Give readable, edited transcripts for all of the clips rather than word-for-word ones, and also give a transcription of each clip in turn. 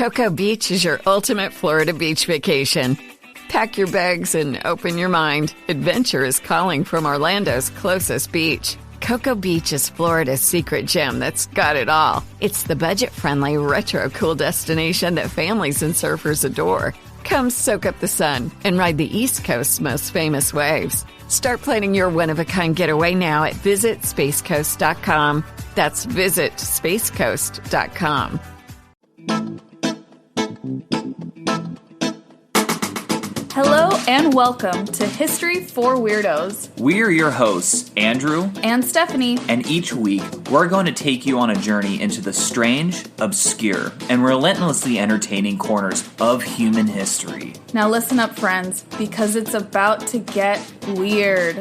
Cocoa Beach is your ultimate Florida beach vacation. Pack your bags and open your mind. Adventure is calling from Orlando's closest beach. Cocoa Beach is Florida's secret gem that's got it all. It's the budget-friendly, retro-cool destination that families and surfers adore. Come soak up the sun and ride the East Coast's most famous waves. Start planning your one-of-a-kind getaway now at visitspacecoast.com. That's visitspacecoast.com. Hello and welcome to History for Weirdos. We're your hosts, Andrew and Stephanie. And each week, we're going to take you on a journey into the strange, obscure, and relentlessly entertaining corners of human history. Now listen up, friends, because it's about to get weird.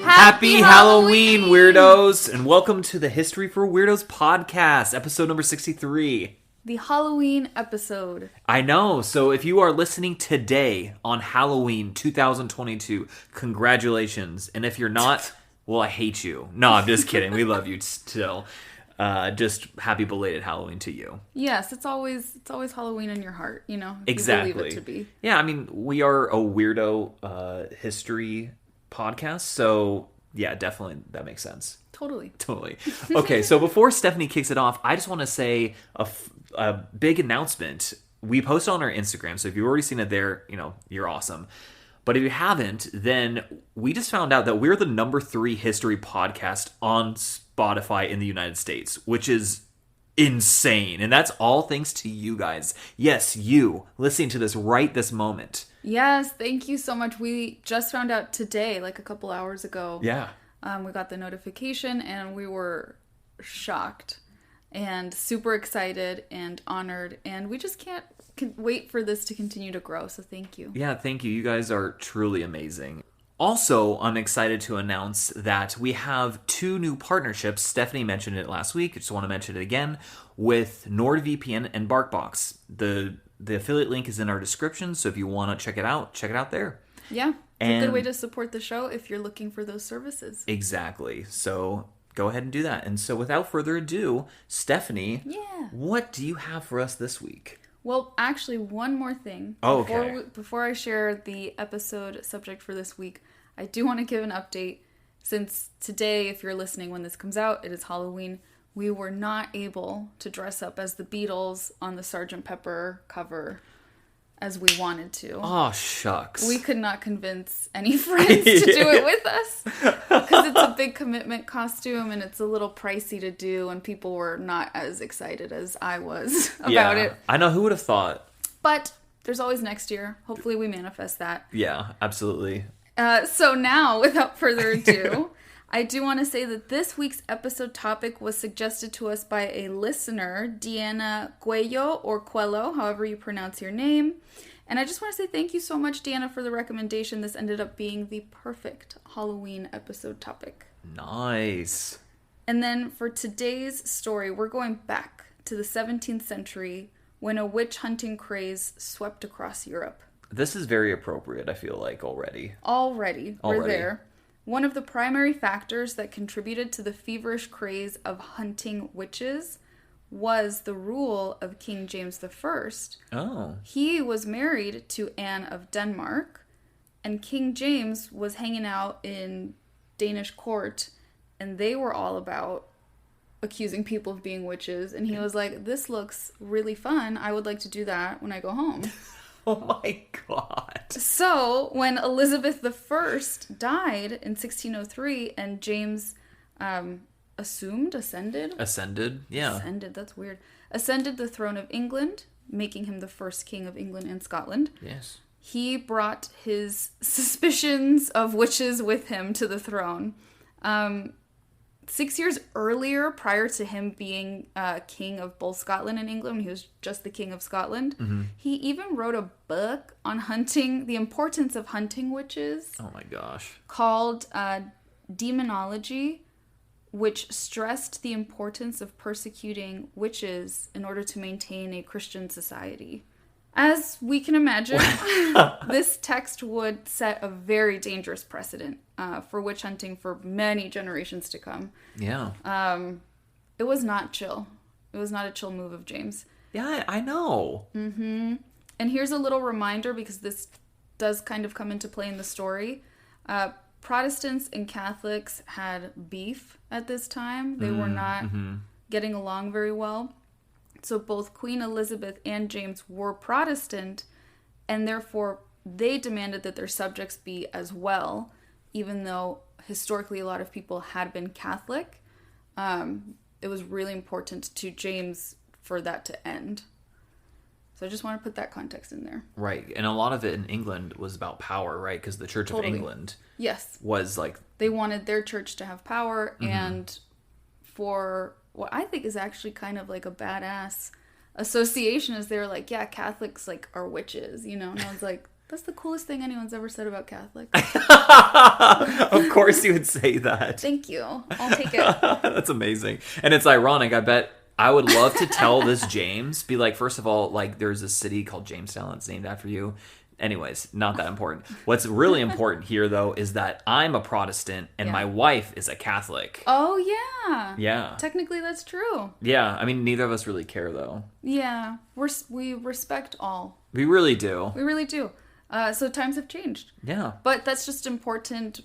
Happy Halloween, Weirdos! And welcome to the History for Weirdos podcast, episode number 63. The Halloween episode. I know, so if you are listening today on Halloween 2022, congratulations. And if you're not, well, I hate you. No, I'm just kidding. We love you still. Just happy belated Halloween to you. Yes, it's always Halloween in your heart, you know? Exactly. You believe it to be. Yeah, I mean, we are a weirdo history podcast, so yeah, definitely that makes sense. Totally. Okay, so before Stephanie kicks it off, I just want to say a big announcement. We posted on our Instagram, so if you've already seen it there, you know, you're awesome. But if you haven't, then we just found out that we're the number 3 history podcast on Spotify in the United States, which is insane. And that's all thanks to you guys. Yes, you listening to this right this moment. Yes, thank you so much. We just found out today, like a couple hours ago. Yeah. We got the notification and we were shocked and super excited and honored. And we just can't wait for this to continue to grow. So thank you. Yeah, thank you. You guys are truly amazing. Also, I'm excited to announce that we have 2 new partnerships. Stephanie mentioned it last week. I just want to mention it again with NordVPN and BarkBox. The affiliate link is in our description, so if you want to check it out there. Yeah, it's a good way to support the show if you're looking for those services. Exactly. So go ahead and do that. And so without further ado, Stephanie, what do you have for us this week? Well, actually, one more thing. Okay. Before I share the episode subject for this week, I do want to give an update. Since today, if you're listening when this comes out, it is Halloween. We were not able to dress up as the Beatles on the Sgt. Pepper cover as we wanted to. Oh, shucks. We could not convince any friends to do it with us because it's a big commitment costume and it's a little pricey to do, and people were not as excited as I was about it. I know, who would have thought? But there's always next year. Hopefully we manifest that. Yeah, absolutely. So now, without further ado, I do want to say that this week's episode topic was suggested to us by a listener, Deanna Cuello, or Coelho, however you pronounce your name. And I just want to say thank you so much, Deanna, for the recommendation. This ended up being the perfect Halloween episode topic. Nice. And then for today's story, we're going back to the 17th century when a witch hunting craze swept across Europe. This is very appropriate, I feel like, already. We're there. One of the primary factors that contributed to the feverish craze of hunting witches was the rule of King James I. Oh. He was married to Anne of Denmark, and King James was hanging out in Danish court, and they were all about accusing people of being witches, and he was like, this looks really fun. I would like to do that when I go home. Oh my God. So, when Elizabeth I died in 1603 and James ascended, that's weird. Ascended the throne of England, making him the first king of England and Scotland. Yes. He brought his suspicions of witches with him to the throne. 6 years earlier, prior to him being king of both Scotland and England, he was just the king of Scotland. Mm-hmm. He even wrote a book on hunting, the importance of hunting witches. Oh my gosh. Called Demonology, which stressed the importance of persecuting witches in order to maintain a Christian society. As we can imagine, this text would set a very dangerous precedent for witch hunting for many generations to come. Yeah. It was not chill. It was not a chill move of James. Yeah, I know. Mm-hmm. And here's a little reminder, because this does kind of come into play in the story. Protestants and Catholics had beef at this time. They were not getting along very well. So both Queen Elizabeth and James were Protestant, and therefore they demanded that their subjects be as well, even though historically a lot of people had been Catholic. It was really important to James for that to end. So I just want to put that context in there. Right. And a lot of it in England was about power, right? Because the Church of England was like... They wanted their church to have power, and for what I think is actually kind of like a badass association is they're like, yeah, Catholics like are witches, you know? And I was like, that's the coolest thing anyone's ever said about Catholics. Of course you would say that. Thank you. I'll take it. That's amazing. And it's ironic. I bet I would love to tell this James, be like, first of all, like there's a city called Jamestown that's named after you. Anyways, not that important. What's really important here, though, is that I'm a Protestant and my wife is a Catholic. Oh, yeah. Yeah. Technically, that's true. Yeah. I mean, neither of us really care, though. Yeah. We respect all. We really do. We really do. So times have changed. Yeah. But that's just important.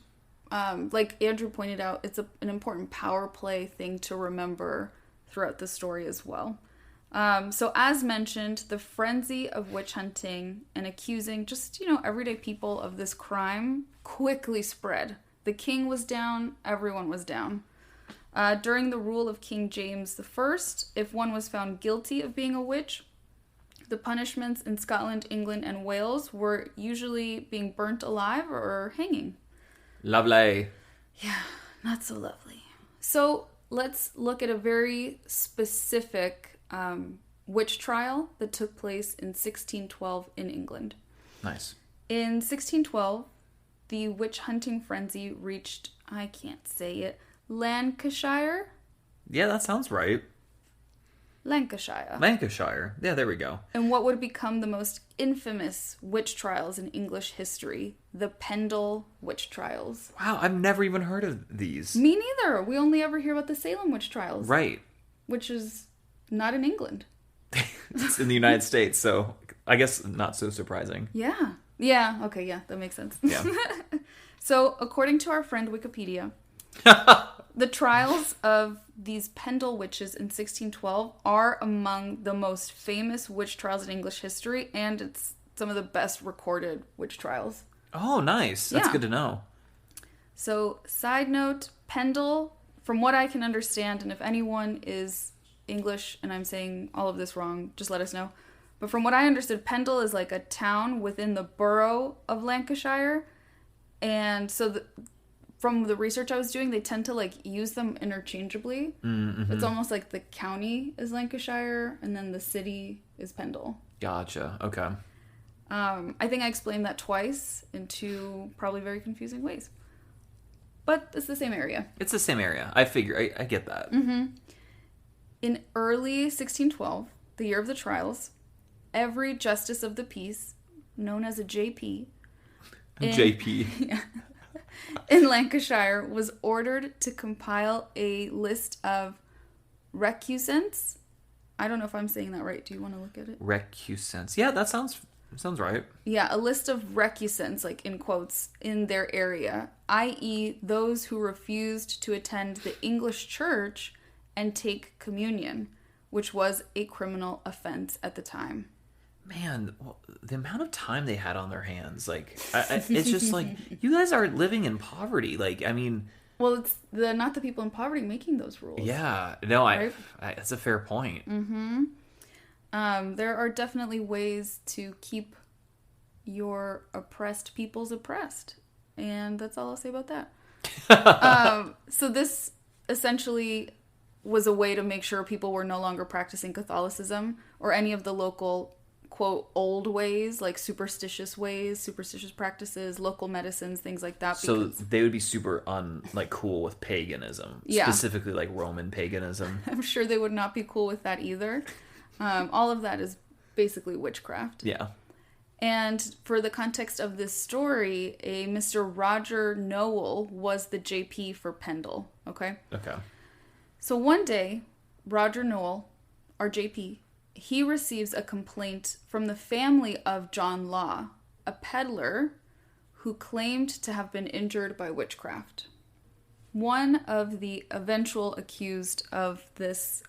Like Andrew pointed out, it's an important power play thing to remember throughout the story as well. So as mentioned, the frenzy of witch hunting and accusing just, everyday people of this crime quickly spread. The king was down, everyone was down. During the rule of King James I, if one was found guilty of being a witch, the punishments in Scotland, England, and Wales were usually being burnt alive or hanging. Lovely. Yeah, not so lovely. So let's look at a very specific witch trial that took place in 1612 in England. Nice. In 1612, the witch hunting frenzy reached, I can't say it, Lancashire? Yeah, that sounds right. Lancashire. Yeah, there we go. And what would become the most infamous witch trials in English history, the Pendle Witch Trials. Wow, I've never even heard of these. Me neither. We only ever hear about the Salem Witch Trials. Right. Which is not in England. It's in the United States, so I guess not so surprising. Yeah. Yeah, okay, yeah, that makes sense. Yeah. So, according to our friend Wikipedia, the trials of these Pendle witches in 1612 are among the most famous witch trials in English history, and it's some of the best recorded witch trials. Oh, nice. That's good to know. So, side note, Pendle, from what I can understand, and if anyone is English and I'm saying all of this wrong, just let us know. But from what I understood, Pendle is like a town within the borough of Lancashire. And so from the research I was doing, they tend to like use them interchangeably. Mm-hmm. It's almost like the county is Lancashire and then the city is Pendle. Gotcha. Okay. I think I explained that twice in two probably very confusing ways. But it's the same area. It's the same area. I figure. I get that. Mm-hmm. In early 1612, the year of the trials, every justice of the peace, known as a JP, in Lancashire, was ordered to compile a list of recusants. I don't know if I'm saying that right. Do you want to look at it? Recusants. Yeah, that sounds right. Yeah, a list of recusants, like in quotes, in their area, i.e. those who refused to attend the English church and take communion, which was a criminal offense at the time. Man, the amount of time they had on their hands, like, it's just like, you guys are living in poverty. Like, I mean... Well, it's not the people in poverty making those rules. Yeah, no, right? That's a fair point. Mm-hmm. There are definitely ways to keep your oppressed peoples oppressed. And that's all I'll say about that. So this essentially was a way to make sure people were no longer practicing Catholicism or any of the local, quote, old ways, like superstitious practices, local medicines, things like that. So they would be super cool with paganism, specifically like Roman paganism. I'm sure they would not be cool with that either. All of that is basically witchcraft. Yeah. And for the context of this story, a Mr. Roger Noel was the JP for Pendle, okay? Okay. So one day, Roger Noel, our JP, he receives a complaint from the family of John Law, a peddler who claimed to have been injured by witchcraft. One of the eventual accused of this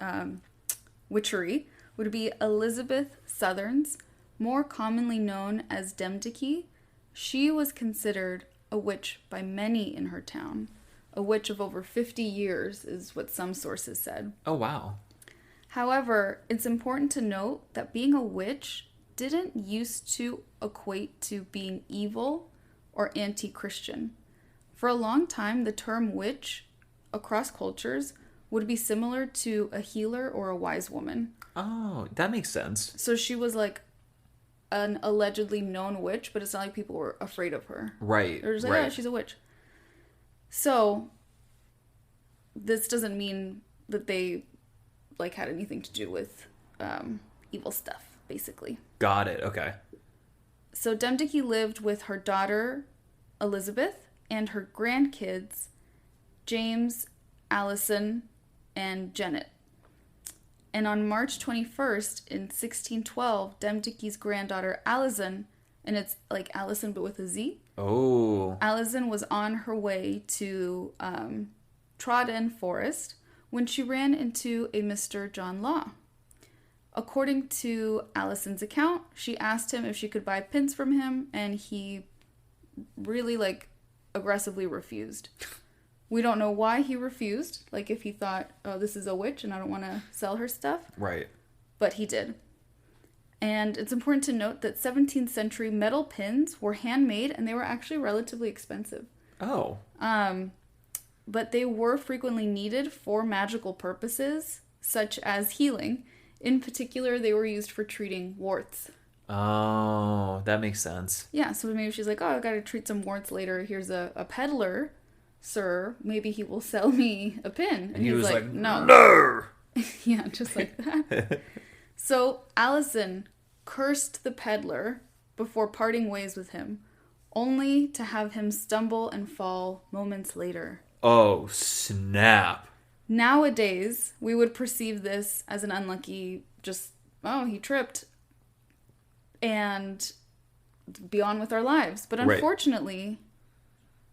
witchery would be Elizabeth Southerns, more commonly known as Demdike. She was considered a witch by many in her town. A witch of over 50 years is what some sources said. Oh, wow. However, it's important to note that being a witch didn't used to equate to being evil or anti-Christian. For a long time, the term witch across cultures would be similar to a healer or a wise woman. Oh, that makes sense. So she was like an allegedly known witch, but it's not like people were afraid of her. Right. They're just like, right. yeah, she's a witch. So this doesn't mean that they like had anything to do with evil stuff, basically. Got it. Okay. So Demdike lived with her daughter Elizabeth and her grandkids James, Allison, and Janet. And on March 21st in 1612, Demdike's granddaughter Allison, and it's like Allison but with a Z. Oh. Allison was on her way to Trodden Forest when she ran into a Mr. John Law. According to Allison's account, she asked him if she could buy pins from him, and he really, like, aggressively refused. We don't know why he refused, like if he thought, oh, this is a witch and I don't want to sell her stuff. Right. But he did. And it's important to note that 17th century metal pins were handmade and they were actually relatively expensive. Oh. But they were frequently needed for magical purposes, such as healing. In particular, they were used for treating warts. Oh, that makes sense. Yeah, so maybe she's like, oh, I gotta treat some warts later. Here's a peddler, sir. Maybe he will sell me a pin. And he was like, no. No! Yeah, just like that. So Allison cursed the peddler before parting ways with him, only to have him stumble and fall moments later. Oh, snap. Nowadays, we would perceive this as an unlucky, he tripped, and be on with our lives. But unfortunately,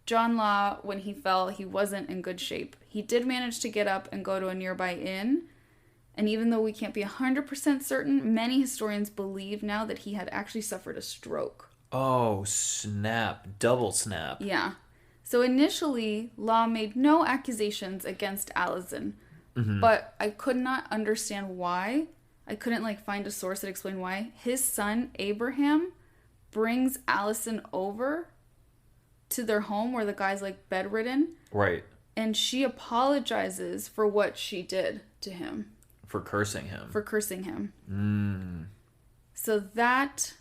John Law, when he fell, he wasn't in good shape. He did manage to get up and go to a nearby inn, and even though we can't be 100% certain, many historians believe now that he had actually suffered a stroke. Oh, snap. Double snap. Yeah. So initially, Law made no accusations against Allison, but I could not understand why. I couldn't find a source that explained why. His son, Abraham, brings Allison over to their home where the guy's bedridden. Right. And she apologizes for what she did to him. For cursing him. So that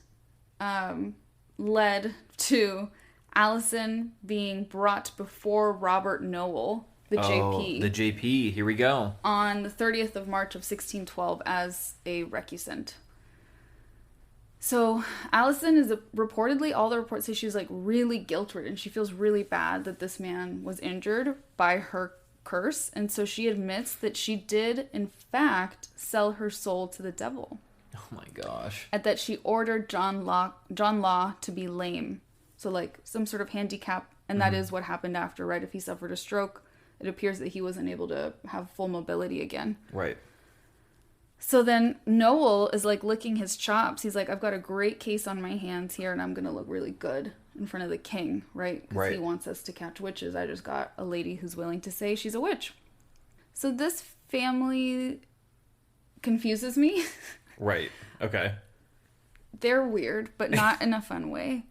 led to Allison being brought before Robert Noel, the JP. The JP. Here we go. On the 30th of March of 1612 as a recusant. So Allison is reportedly, all the reports say she was really guilt-ridden. She feels really bad that this man was injured by her curse. And so she admits that she did, in fact, sell her soul to the devil. Oh my gosh. And that she ordered John Law to be lame. So some sort of handicap. And that is what happened after, right? If he suffered a stroke, it appears that he wasn't able to have full mobility again. Right. So then Noel is licking his chops. He's like, I've got a great case on my hands here and I'm going to look really good in front of the king, right? Because he wants us to catch witches. I just got a lady who's willing to say she's a witch. So this family confuses me. Right. Okay. They're weird, but not in a fun way.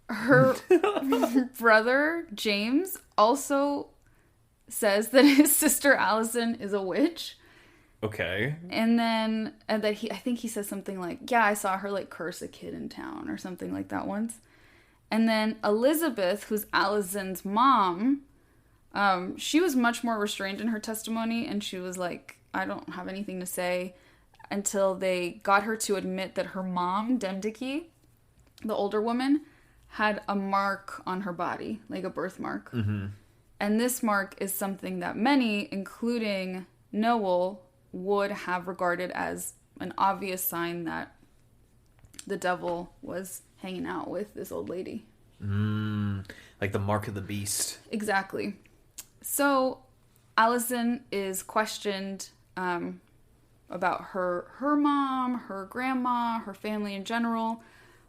Her brother, James, also says that his sister Allison is a witch. Okay. And then that I think he says something like, yeah, I saw her curse a kid in town or something like that once. And then Elizabeth, who's Allison's mom, she was much more restrained in her testimony. And she was like, I don't have anything to say. until they got her to admit that her mom, Demdike, the older woman, had a mark on her body, like a birthmark. Mm-hmm. And this mark is something that many, including Noel, would have regarded as an obvious sign that the devil was hanging out with this old lady. Like the mark of the beast. Exactly. So Allison is questioned about her mom, her grandma, her family in general,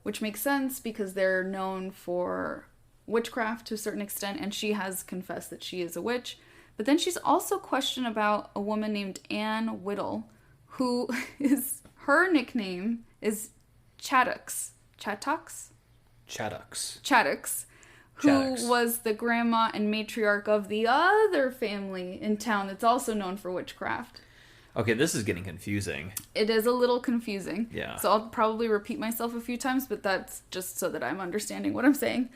which makes sense because they're known for witchcraft to a certain extent, and she has confessed that she is a witch. But then she's also questioned about a woman named Anne Whittle, who is, her nickname is Chattox, who was the grandma and matriarch of the other family in town that's also known for witchcraft. Okay, this is getting confusing. It is a little confusing. Yeah. So I'll probably repeat myself a few times, but that's just so that I'm understanding what I'm saying.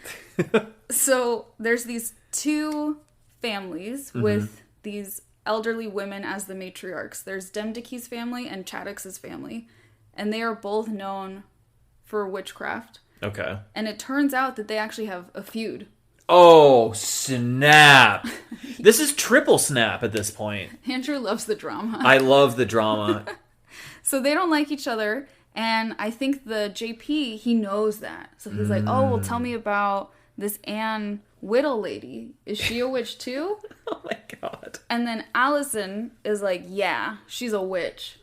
So there's these two families with these elderly women as the matriarchs. There's Demdike's family and Chattox's family, and they are both known for witchcraft. Okay. And it turns out that they actually have a feud. Oh, snap. This is triple snap at this point. Andrew loves the drama. I love the drama. So they don't like each other, and I think the JP, he knows that. So he's like, oh, well, tell me about this Anne Whittle lady. Is she a witch too? Oh my god. And then Allison is like, yeah, she's a witch.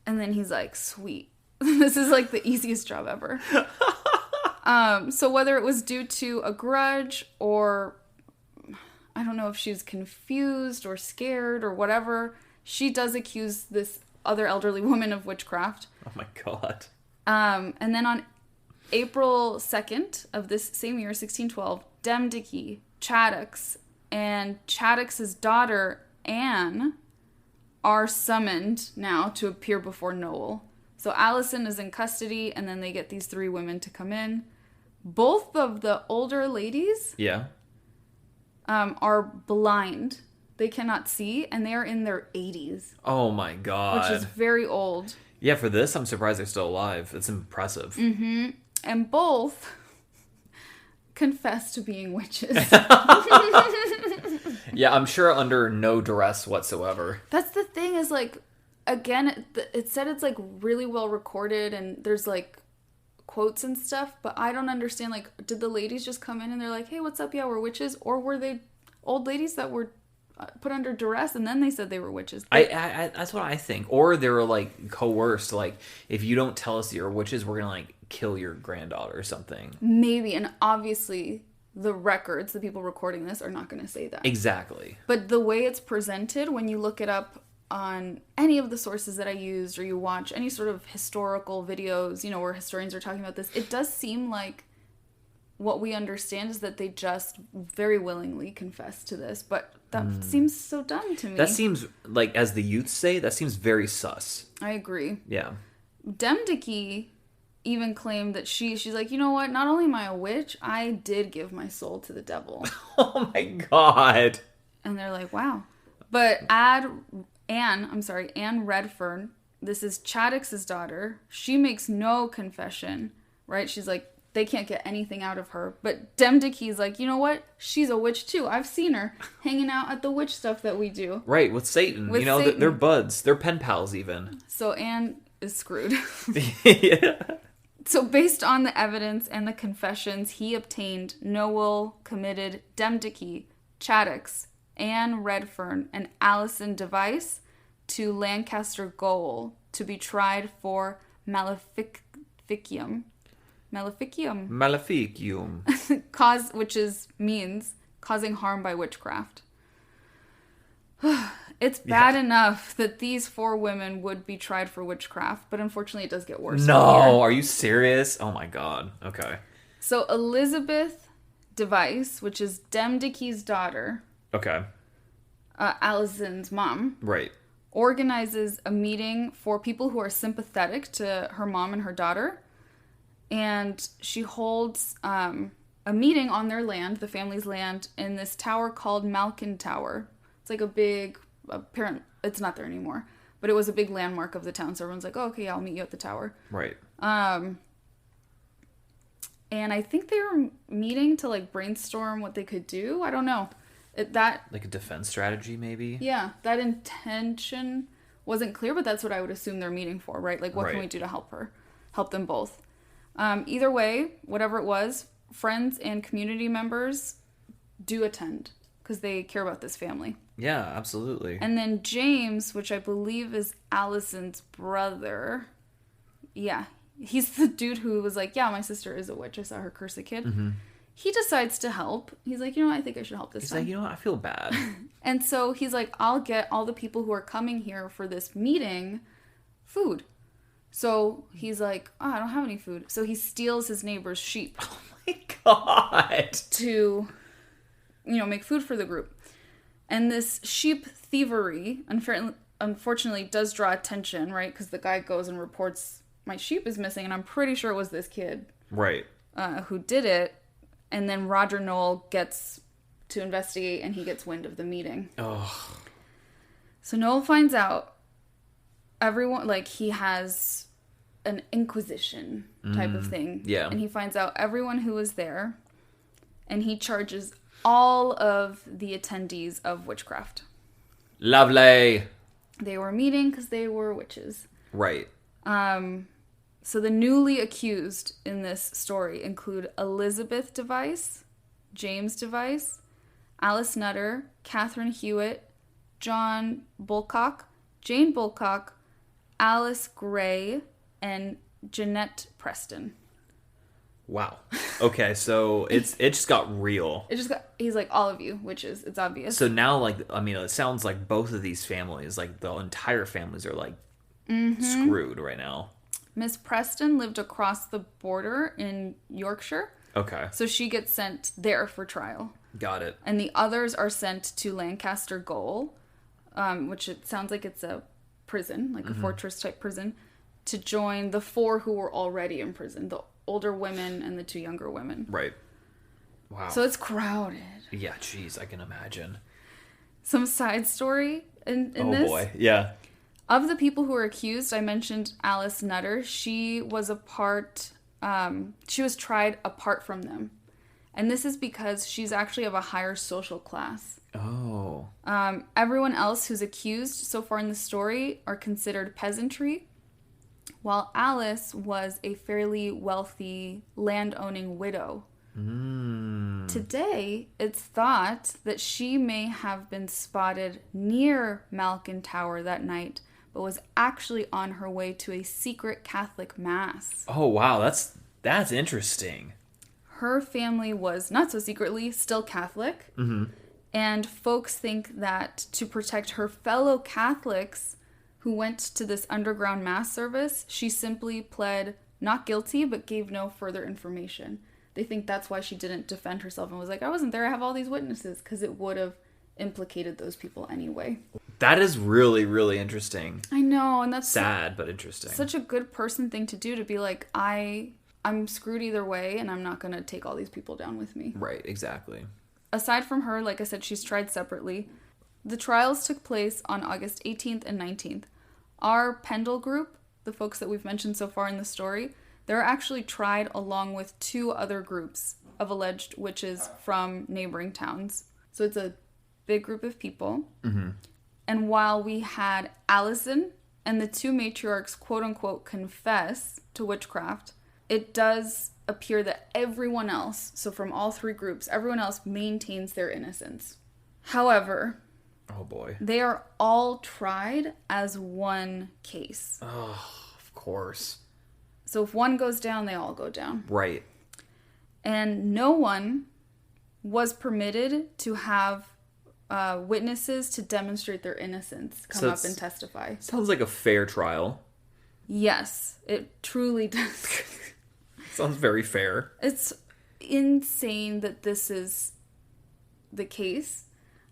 And then he's like, sweet. This is like the easiest job ever. So whether it was due to a grudge or I don't know if she was confused or scared or whatever, she does accuse this other elderly woman of witchcraft. Oh my god. And then on April 2nd of this same year, 1612, Demdike, Chattox, and Chattox's daughter, Anne, are summoned now to appear before Noel. So Allison is in custody, and then they get these three women to come in. Both of the older ladies are blind. They cannot see, and they are in their 80s. Oh my god. Which is very old. Yeah, for this, I'm surprised they're still alive. It's impressive. Mm-hmm. And both confess to being witches. Yeah, I'm sure under no duress whatsoever. That's the thing is, like, again, it said it's, like, really well recorded, and there's, like, quotes and stuff, but I don't understand, like, did the ladies just come in and they're like, hey, what's up? Yeah, we're witches? Or were they old ladies that were put under duress and then they said they were witches? I that's what I think. Or they were, like, coerced, like, if you don't tell us that you're witches, we're gonna, like, kill your granddaughter or something. Maybe, and obviously the records, the people recording this, are not going to say that. Exactly. But the way it's presented, when you look it up on any of the sources that I used, or you watch any sort of historical videos, you know, where historians are talking about this, it does seem like what we understand is that they just very willingly confess to this. But that seems so dumb to me. That seems, like, as the youth say, that seems very sus. I agree. Yeah. Demdike even claimed that she's like, you know what? Not only am I a witch, I did give my soul to the devil. Oh my god. And they're like, wow. But Anne Redfern, this is Chattox's daughter. She makes no confession, right? She's like, they can't get anything out of her. But Demdike's like, you know what? She's a witch too. I've seen her hanging out at the witch stuff that we do. Right, with Satan. With you know, Satan. They're buds. They're pen pals even. So Anne is screwed. Yeah. So based on the evidence and the confessions he obtained, Noel committed Demdike, Chattox, Anne Redfern, and Allison Device to Lancaster Gaol to be tried for maleficium. Maleficium. Which means causing harm by witchcraft. It's bad enough that these four women would be tried for witchcraft, but unfortunately it does get worse. No, are you serious? Oh my god. Okay. So Elizabeth Device, which is Demdike's daughter, Okay. Allison's mom, Right. organizes a meeting for people who are sympathetic to her mom and her daughter. And she holds a meeting on their land, the family's land, in this tower called Malkin Tower. It's like a big, apparent, it's not there anymore. but it was a big landmark of the town. So everyone's like, oh, okay, yeah, I'll meet you at the tower. Right. And I think they were meeting to like brainstorm what they could do. I don't know. Like a defense strategy, maybe? Yeah, that intention wasn't clear, but that's what I would assume they're meeting for, right? Like, what can we do to help them both? Either way, whatever it was, friends and community members do attend because they care about this family. Yeah, absolutely. And then James, which I believe is Allison's brother. Yeah, he's the dude who was like, yeah, my sister is a witch. I saw her curse a kid. Mm-hmm. He decides to help. He's like, I think I should help this time. He's like, I feel bad. And so he's like, I'll get all the people who are coming here for this meeting food. So he's like, I don't have any food. So he steals his neighbor's sheep. Oh my God. To, make food for the group. And this sheep thievery, unfortunately, does draw attention, right? Because the guy goes and reports, my sheep is missing. And I'm pretty sure it was this kid. Right. Who did it. And then Roger Knoll gets to investigate and he gets wind of the meeting. Oh. So Knoll finds out everyone, like, he has an inquisition type of thing. Yeah. And he finds out everyone who was there and he charges all of the attendees of witchcraft. Lovely. They were meeting because they were witches. Right. So the newly accused in this story include Elizabeth Device, James Device, Alice Nutter, Catherine Hewitt, John Bulcock, Jane Bulcock, Alice Gray, and Jeanette Preston. Wow. Okay, so it just got real. He's like, all of you witches, it's obvious. So now, it sounds like both of these families, like the entire families are like screwed right now. Miss Preston lived across the border in Yorkshire. Okay. So she gets sent there for trial. Got it. And the others are sent to Lancaster Gaol, which it sounds like it's a prison, like a fortress type prison, to join the 4 who were already in prison, the older women and the 2 younger women. Right. Wow. So it's crowded. Yeah, jeez, I can imagine. Some side story in this. Oh boy, yeah. Of the people who were accused, I mentioned Alice Nutter. She was she was tried apart from them. And this is because she's actually of a higher social class. Oh. Everyone else who's accused so far in the story are considered peasantry, while Alice was a fairly wealthy land-owning widow. Today, it's thought that she may have been spotted near Malkin Tower that night, but was actually on her way to a secret Catholic mass. Oh, wow, that's interesting. Her family was, not so secretly, still Catholic. Mm-hmm. And folks think that to protect her fellow Catholics who went to this underground mass service, she simply pled not guilty, but gave no further information. They think that's why she didn't defend herself and was like, I wasn't there, I have all these witnesses, because it would have implicated those people anyway. That is really, really interesting. I know, and that's sad, but interesting. Such a good person thing to do, to be like, I'm screwed either way, and I'm not going to take all these people down with me. Right, exactly. Aside from her, like I said, she's tried separately. The trials took place on August 18th and 19th. Our Pendle group, the folks that we've mentioned so far in the story, they're actually tried along with 2 other groups of alleged witches from neighboring towns. So it's a big group of people. Mm-hmm. And while we had Allison and the 2 matriarchs, quote-unquote, confess to witchcraft, it does appear that everyone else, so from all 3 groups, everyone else maintains their innocence. However, oh boy, they are all tried as one case. Oh, of course. So if one goes down, they all go down. Right. And no one was permitted to have witnesses to demonstrate their innocence come up and testify. Sounds like a fair trial. Yes, it truly does. Sounds very fair. It's insane that this is the case.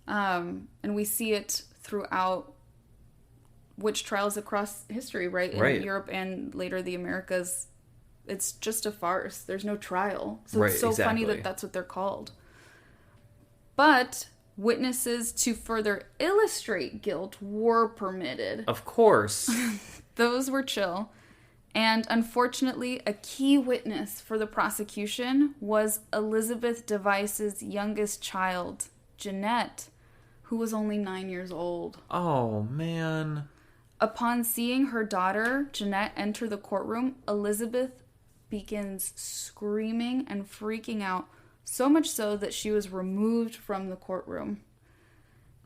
And we see it throughout witch trials across history, right? In Europe and later the Americas. It's just a farce. There's no trial. So it's so funny that that's what they're called. But Witnesses to further illustrate guilt were permitted. Of course. Those were chill. And unfortunately, a key witness for the prosecution was Elizabeth Device's youngest child, Jeanette, who was only 9 years old. Oh, man. Upon seeing her daughter, Jeanette, enter the courtroom, Elizabeth begins screaming and freaking out, so much so that she was removed from the courtroom.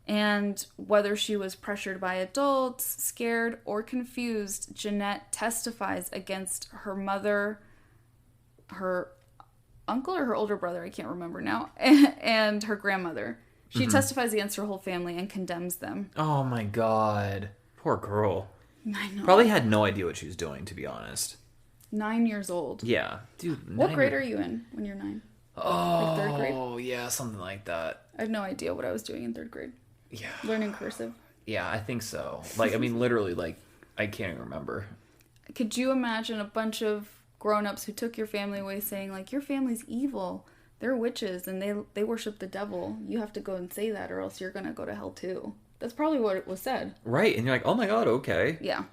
And whether she was pressured by adults, scared, or confused, Jeanette testifies against her mother, her uncle or her older brother, I can't remember now, and her grandmother. She testifies against her whole family and condemns them. Oh my god. Poor girl. I know. Probably had no idea what she was doing, to be honest. 9 years old. Yeah. Dude, What grade are you in when you're 9? Like third grade? Oh, yeah, something like that. I have no idea what I was doing in third grade. Yeah. Learning cursive. Yeah, I think so. Like, I mean, literally, like, I can't even remember. Could you imagine a bunch of grown-ups who took your family away saying, like, your family's evil, they're witches, and they worship the devil. You have to go and say that, or else you're going to go to hell too. That's probably what it was said. Right, and you're like, oh my god, okay. Yeah.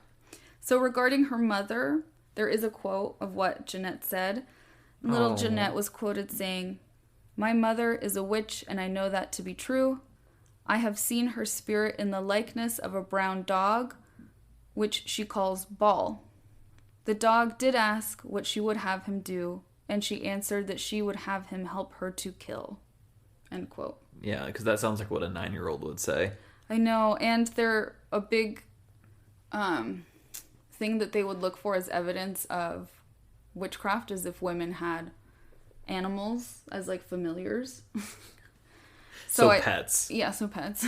So regarding her mother, there is a quote of what Jeanette said. Little Jeanette was quoted saying, "My mother is a witch, and I know that to be true. I have seen her spirit in the likeness of a brown dog, which she calls Ball. The dog did ask what she would have him do, and she answered that she would have him help her to kill." End quote. Yeah, because that sounds like what a 9-year-old would say. I know, and they're a big thing that they would look for as evidence of witchcraft is if women had animals as, like, familiars. So pets. Yeah, so pets.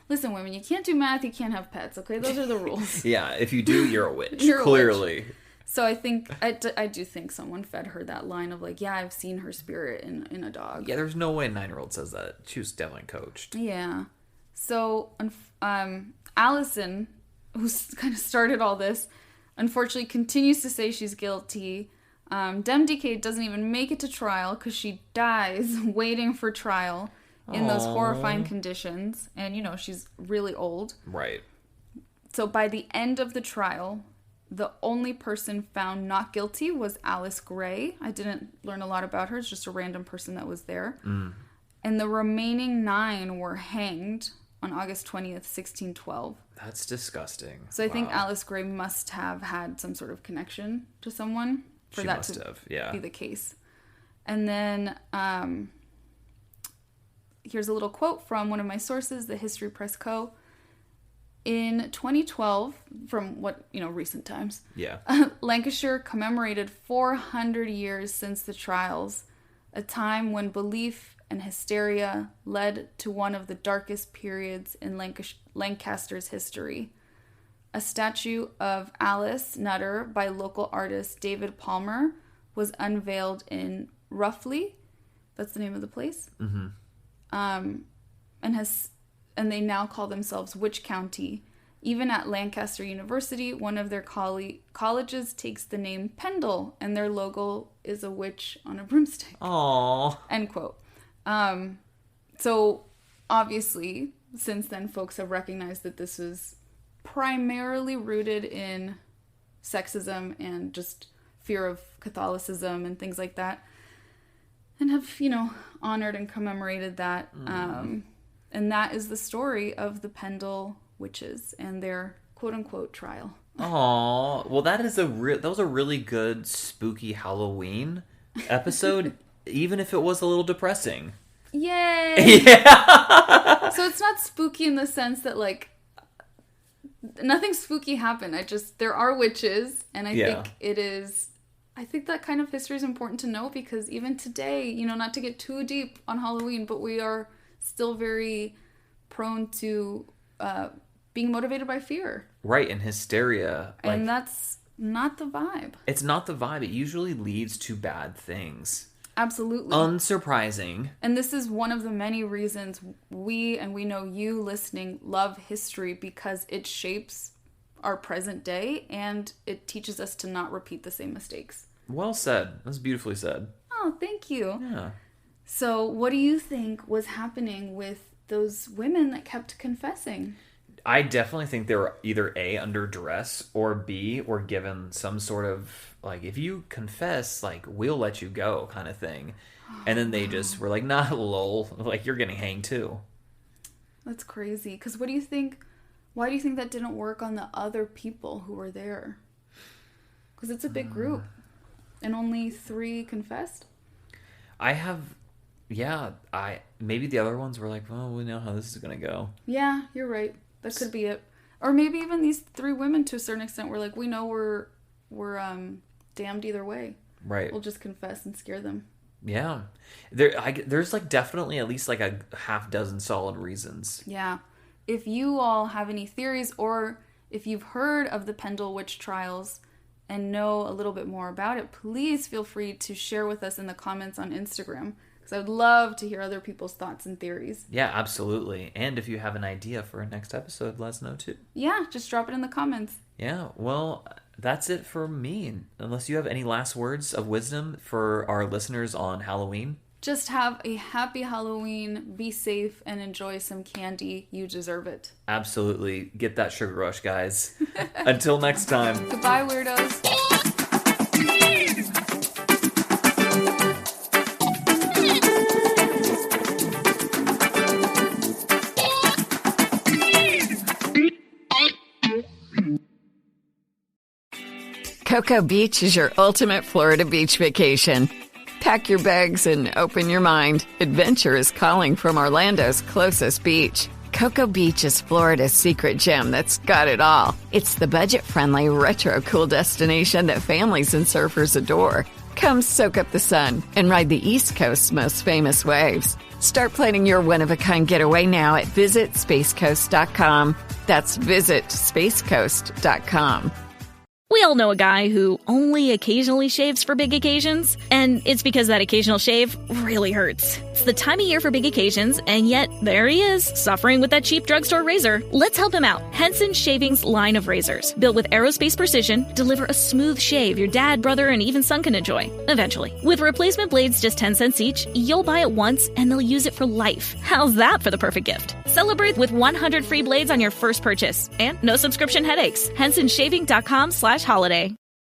Listen, women, you can't do math, you can't have pets, okay? Those are the rules. Yeah, if you do, you're a witch. You're clearly. A witch. So I think, I do think someone fed her that line of, like, yeah, I've seen her spirit in a dog. Yeah, there's no way a 9-year-old says that. She was definitely coached. Yeah. So, Allison, who kind of started all this, unfortunately continues to say she's guilty. Demdike doesn't even make it to trial because she dies waiting for trial in those horrifying conditions. And, you know, she's really old. Right. So by the end of the trial, the only person found not guilty was Alice Gray. I didn't learn a lot about her. It's just a random person that was there. And the remaining 9 were hanged on August 20th, 1612. That's disgusting. So I think Alice Gray must have had some sort of connection to someone for that to be the case. And then here's a little quote from one of my sources, the History Press Co. In 2012, from what, you know, recent times, Lancashire commemorated 400 years since the trials, a time when belief and hysteria led to one of the darkest periods in Lancaster's history. A statue of Alice Nutter by local artist David Palmer was unveiled in Ruffley, that's the name of the place, and they now call themselves Witch County. Even at Lancaster University, one of their colleges takes the name Pendle, and their logo is a witch on a broomstick. Aww. End quote. So, obviously, since then, folks have recognized that this is primarily rooted in sexism and just fear of Catholicism and things like that, and have, you know, honored and commemorated that. And that is the story of the Pendle Witches and their quote-unquote trial. Aw, well, that was a really good spooky Halloween episode, even if it was a little depressing. Yay! Yeah. So it's not spooky in the sense that, like, nothing spooky happened. There are witches, and I think that kind of history is important to know because even today, you know, not to get too deep on Halloween, but we are still very prone to being motivated by fear. Right, and hysteria. And that's not the vibe. It's not the vibe. It usually leads to bad things. Absolutely. Unsurprising. And this is one of the many reasons we know you listening love history, because it shapes our present day and it teaches us to not repeat the same mistakes. Well said. That's beautifully said. Oh, thank you. Yeah. So what do you think was happening with those women that kept confessing? I definitely think they were either A, under duress, or B, were given some sort of, like, if you confess, like, we'll let you go kind of thing. And then they just were like, nah, lol, like, you're getting hanged too. That's crazy. Because what do you think, why do you think that didn't work on the other people who were there? Because it's a big group. And only 3 confessed? Maybe the other ones were like, well, we know how this is going to go. Yeah, you're right. That could be it. Or maybe even these 3 women, to a certain extent, were like, we know we're damned either way. Right. We'll just confess and scare them. Yeah. There's like definitely at least like a half dozen solid reasons. Yeah. If you all have any theories, or if you've heard of the Pendle Witch Trials and know a little bit more about it, please feel free to share with us in the comments on Instagram. I would love to hear other people's thoughts and theories. Yeah, absolutely. And if you have an idea for a next episode, let us know too. Yeah, just drop it in the comments. Yeah, well, that's it for me. Unless you have any last words of wisdom for our listeners on Halloween. Just have a happy Halloween, be safe, and enjoy some candy. You deserve it. Absolutely. Get that sugar rush, guys. Until next time. Goodbye, weirdos. Cocoa Beach is your ultimate Florida beach vacation. Pack your bags and open your mind. Adventure is calling from Orlando's closest beach. Cocoa Beach is Florida's secret gem that's got it all. It's the budget-friendly, retro-cool destination that families and surfers adore. Come soak up the sun and ride the East Coast's most famous waves. Start planning your one-of-a-kind getaway now at visitspacecoast.com. That's visitspacecoast.com. We all know a guy who only occasionally shaves for big occasions, and it's because that occasional shave really hurts. It's the time of year for big occasions, and yet there he is, suffering with that cheap drugstore razor. Let's help him out. Henson Shaving's line of razors, built with aerospace precision, deliver a smooth shave your dad, brother, and even son can enjoy, eventually. With replacement blades just 10 cents each, you'll buy it once, and they'll use it for life. How's that for the perfect gift? Celebrate with 100 free blades on your first purchase, and no subscription headaches. HensonShaving.com/holiday.